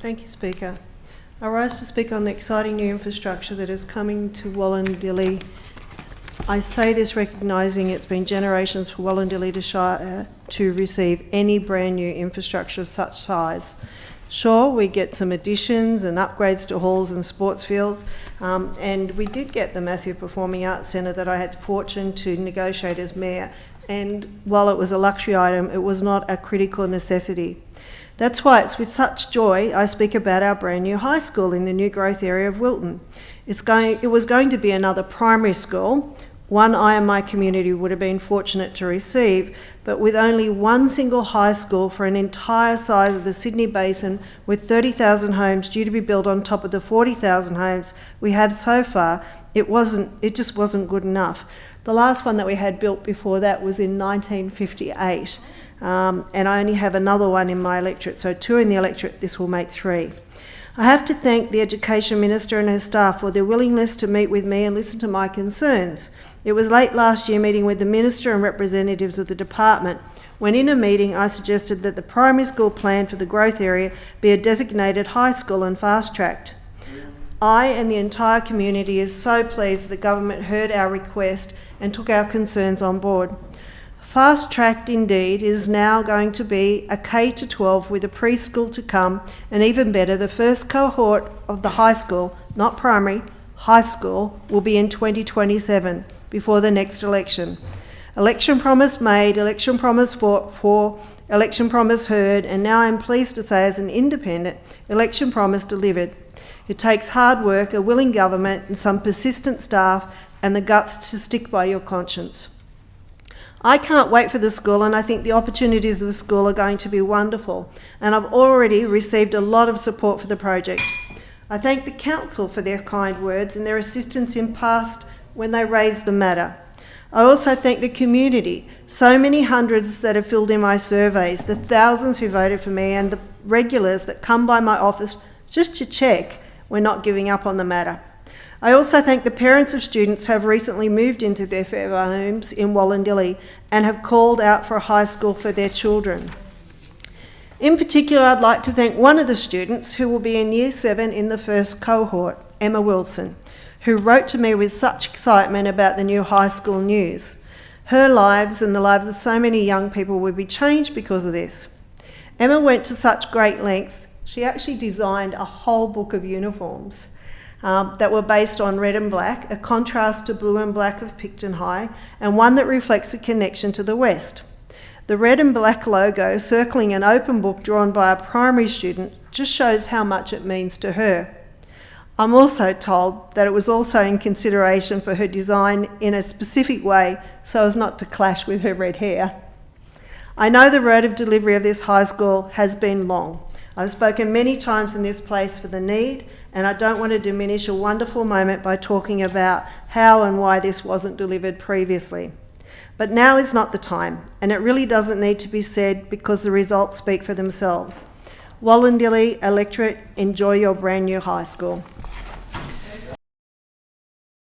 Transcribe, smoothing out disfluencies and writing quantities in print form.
Thank you, Speaker. I rise to speak on the exciting new infrastructure that is coming to Wollondilly. I say this recognising it's been generations for Wollondilly to shire to receive any brand new infrastructure of such size. Sure, we get some additions and upgrades to halls and sports fields, and we did get the massive performing arts centre that I had the fortune to negotiate as mayor, and while it was a luxury item, it was not a critical necessity. That's why it's with such joy I speak about our brand new high school in the new growth area of Wilton. It was going to be another primary school, one I and my community would have been fortunate to receive, but with only one single high school for an entire size of the Sydney Basin with 30,000 homes due to be built on top of the 40,000 homes we have so far, it just wasn't good enough. The last one that we had built before that was in 1958. And I only have another one in my electorate, so 2 in the electorate, this will make 3. I have to thank the Education Minister and her staff for their willingness to meet with me and listen to my concerns. It was late last year meeting with the Minister and representatives of the department when in a meeting I suggested that the primary school plan for the growth area be a designated high school and fast-tracked. I and the entire community is so pleased that the government heard our request and took our concerns on board. Fast-tracked indeed is now going to be a K-12 with a preschool to come, and even better, the first cohort of the high school, not primary, high school, will be in 2027, before the next election. Election promise made, election promise fought for, election promise heard, and now I'm pleased to say as an independent, election promise delivered. It takes hard work, a willing government, and some persistent staff, and the guts to stick by your conscience. I can't wait for the school, and I think the opportunities of the school are going to be wonderful, and I've already received a lot of support for the project. I thank the council for their kind words and their assistance in past when they raised the matter. I also thank the community, so many hundreds that have filled in my surveys, the thousands who voted for me, and the regulars that come by my office just to check we're not giving up on the matter. I also thank the parents of students who have recently moved into their forever homes in Wollondilly and have called out for a high school for their children. In particular, I'd like to thank one of the students who will be in Year 7 in the first cohort, Emma Wilton, who wrote to me with such excitement about the new high school news. Her lives and the lives of so many young people will be changed because of this. Emma went to such great lengths, she actually designed a whole book of uniforms that were based on red and black, a contrast to blue and black of Picton High, and one that reflects a connection to the West. The red and black logo circling an open book drawn by a primary student just shows how much it means to her. I'm also told that it was also in consideration for her design in a specific way so as not to clash with her red hair. I know the road of delivery of this high school has been long. I've spoken many times in this place for the need, and I don't want to diminish a wonderful moment by talking about how and why this wasn't delivered previously. But now is not the time, and it really doesn't need to be said because the results speak for themselves. Wollondilly electorate, enjoy your brand new high school.